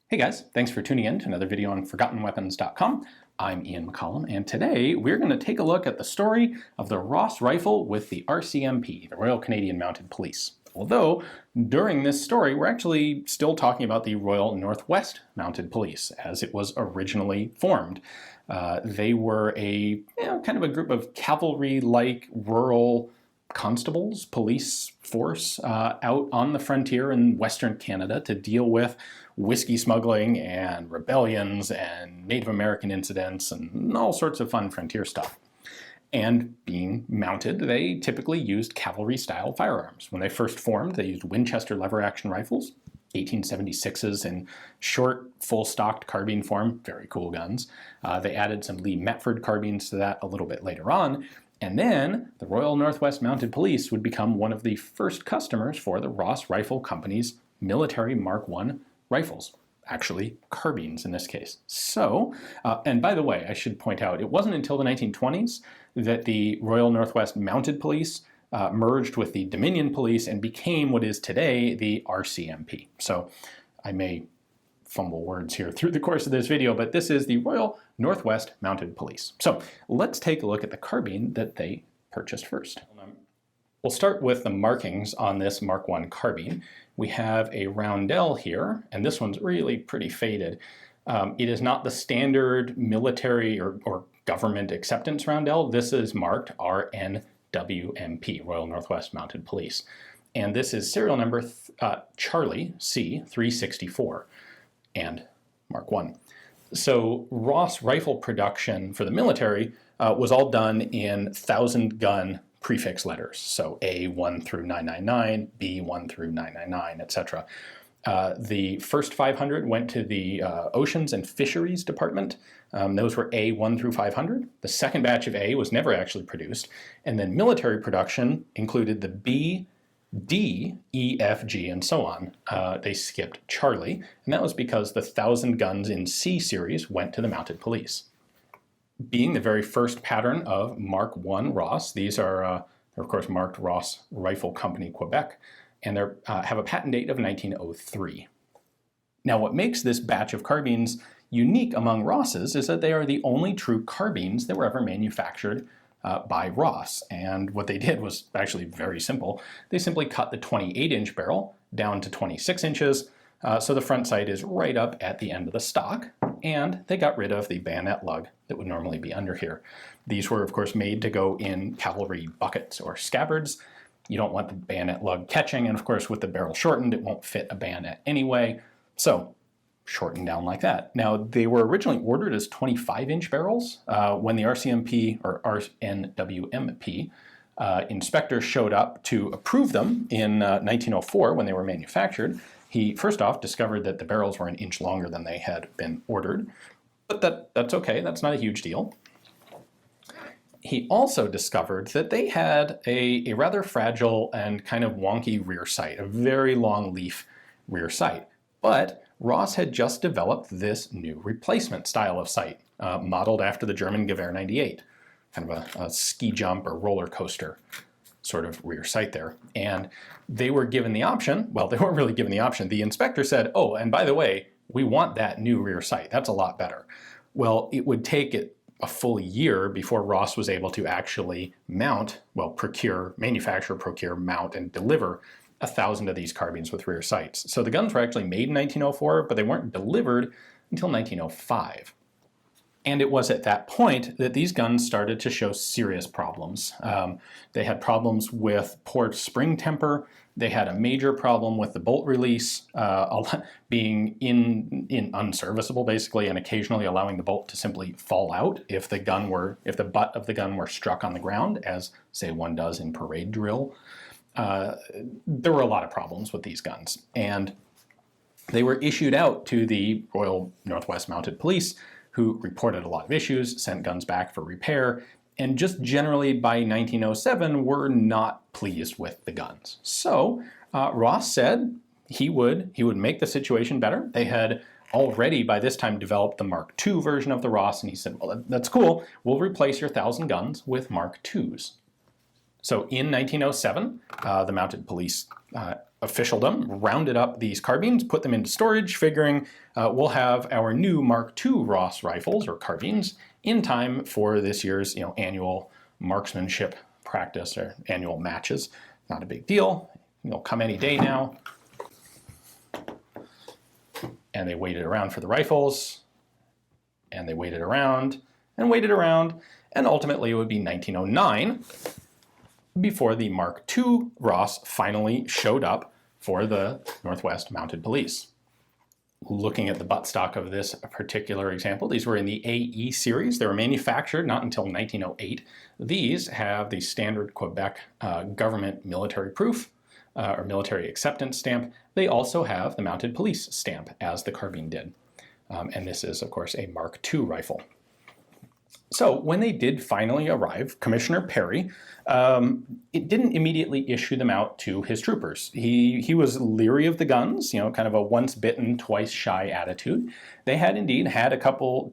Hey guys, thanks for tuning in to another video on ForgottenWeapons.com. I'm Ian McCollum, and today we're going to take a look at the story of the Ross rifle with the RCMP, the Royal Canadian Mounted Police. Although, during this story, we're actually still talking about the Royal Northwest Mounted Police, as it was originally formed. They were a kind of a group of cavalry-like rural constables, police force out on the frontier in Western Canada to deal with whiskey smuggling and rebellions and Native American incidents and all sorts of fun frontier stuff. And being mounted, they typically used cavalry-style firearms. When they first formed, they used Winchester lever-action rifles, 1876s in short, full-stocked carbine form, very cool guns. They added some Lee Metford carbines to that a little bit later on. And then the Royal Northwest Mounted Police would become one of the first customers for the Ross Rifle Company's military Mark I rifles. Actually, carbines in this case. So, and by the way, I should point out, it wasn't until the 1920s that the Royal Northwest Mounted Police merged with the Dominion Police and became what is today the RCMP. So I may fumble words here through the course of this video, but this is the Royal Northwest Mounted Police. So let's take a look at the carbine that they purchased first. We'll start with the markings on this Mark I carbine. We have a roundel here, and this one's really pretty faded. It is not the standard military or government acceptance roundel. This is marked RNWMP, Royal Northwest Mounted Police. And this is serial number Charlie C364 and Mark I. So Ross rifle production for the military was all done in 1,000-gun prefix letters, so A1 through 999, B1 through 999, etc. The first 500 went to the Oceans and Fisheries Department. Those were A1 through 500. The second batch of A was never actually produced, and then military production included the B, D, E, F, G, and so on. They skipped Charlie, and that was because the 1,000 guns in C series went to the Mounted Police. Being the very first pattern of Mark I Ross, these are of course marked Ross Rifle Company, Quebec, and they have a patent date of 1903. Now what makes this batch of carbines unique among Rosses is that they are the only true carbines that were ever manufactured by Ross. And what they did was actually very simple. They simply cut the 28-inch barrel down to 26 inches, so the front sight is right up at the end of the stock, and they got rid of the bayonet lug that would normally be under here. These were, of course, made to go in cavalry buckets or scabbards. You don't want the bayonet lug catching, and of course, with the barrel shortened, it won't fit a bayonet anyway, so shortened down like that. Now, they were originally ordered as 25-inch barrels. When the RCMP, or RNWMP, inspector showed up to approve them in 1904 when they were manufactured, he first off discovered that the barrels were an inch longer than they had been ordered, but that's okay, that's not a huge deal. He also discovered that they had a rather fragile and kind of wonky rear sight, a very long leaf rear sight. But Ross had just developed this new replacement style of sight, modeled after the German Gewehr 98, kind of a ski jump or roller coaster sort of rear sight there. And they were given the option, well, they weren't really given the option. The inspector said, oh, and by the way, we want that new rear sight. That's a lot better. Well, it would take it a full year before Ross was able to actually mount, well, manufacture, procure, mount, and deliver 1,000 of these carbines with rear sights. So the guns were actually made in 1904, but they weren't delivered until 1905. And it was at that point that these guns started to show serious problems. They had problems with poor spring temper. They had a major problem with the bolt release being unserviceable, basically, and occasionally allowing the bolt to simply fall out if the butt of the gun were struck on the ground, as say one does in parade drill. There were a lot of problems with these guns, and they were issued out to the Royal Northwest Mounted Police, who reported a lot of issues, sent guns back for repair, and just generally by 1907 were not pleased with the guns. So Ross said he would make the situation better. They had already by this time developed the Mark II version of the Ross, and he said, well, that's cool, we'll replace your 1,000 guns with Mark IIs. So in 1907, the Mounted Police officialdom rounded up these carbines, put them into storage, figuring we'll have our new Mark II Ross rifles, or carbines, in time for this year's annual marksmanship practice or annual matches. Not a big deal. They'll come any day now. And they waited around for the rifles, and they waited around, and waited around, and ultimately it would be 1909 before the Mark II Ross finally showed up for the Northwest Mounted Police. Looking at the buttstock of this particular example, these were in the AE series. They were manufactured not until 1908. These have the standard Quebec government military proof, or military acceptance stamp. They also have the Mounted Police stamp, as the carbine did. And this is, of course, a Mark II rifle. So when they did finally arrive, Commissioner Perry it didn't immediately issue them out to his troopers. He was leery of the guns, kind of a once bitten, twice shy attitude. They had indeed had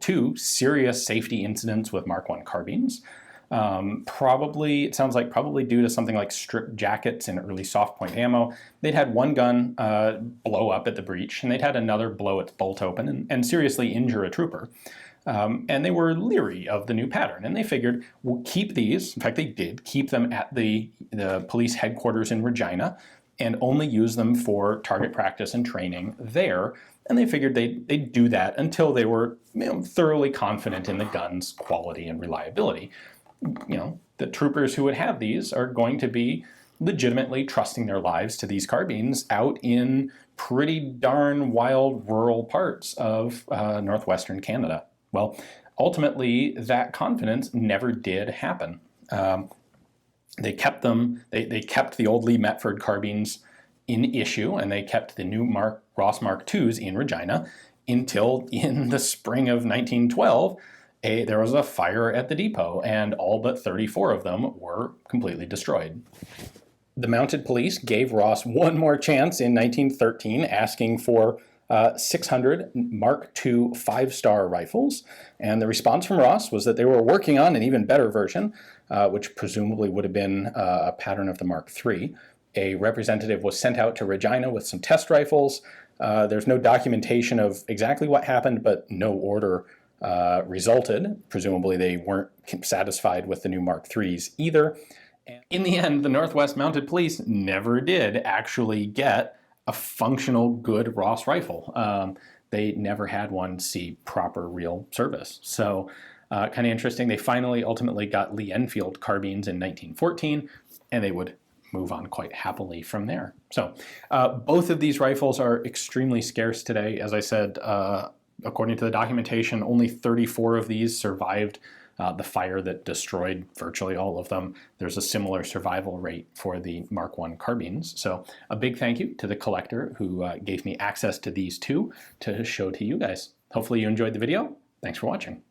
two serious safety incidents with Mark I carbines. It sounds like probably due to something like strip jackets and early soft point ammo. They'd had one gun blow up at the breech, and they'd had another blow its bolt open and seriously injure a trooper. And they were leery of the new pattern, and they figured, we'll keep these. In fact, they did keep them at the police headquarters in Regina and only use them for target practice and training there. And they figured they'd do that until they were thoroughly confident in the gun's quality and reliability. The troopers who would have these are going to be legitimately trusting their lives to these carbines out in pretty darn wild rural parts of northwestern Canada. Well, ultimately, that confidence never did happen. They kept them. They kept the old Lee Metford carbines in issue, and they kept the new Ross Mark IIs in Regina until in the spring of 1912, there was a fire at the depot, and all but 34 of them were completely destroyed. The Mounted Police gave Ross one more chance in 1913, asking for 600 Mark II 5-star rifles, and the response from Ross was that they were working on an even better version, which presumably would have been a pattern of the Mark III. A representative was sent out to Regina with some test rifles. There's no documentation of exactly what happened, but no order resulted. Presumably they weren't satisfied with the new Mark IIIs either. In the end, the Northwest Mounted Police never did actually get a functional, good Ross rifle. They never had one see proper, real service. So kind of interesting. They finally ultimately got Lee Enfield carbines in 1914, and they would move on quite happily from there. So both of these rifles are extremely scarce today. As I said, according to the documentation, only 34 of these survived the fire that destroyed virtually all of them. There's a similar survival rate for the Mark I carbines. So a big thank you to the collector who gave me access to these two to show to you guys. Hopefully you enjoyed the video. Thanks for watching.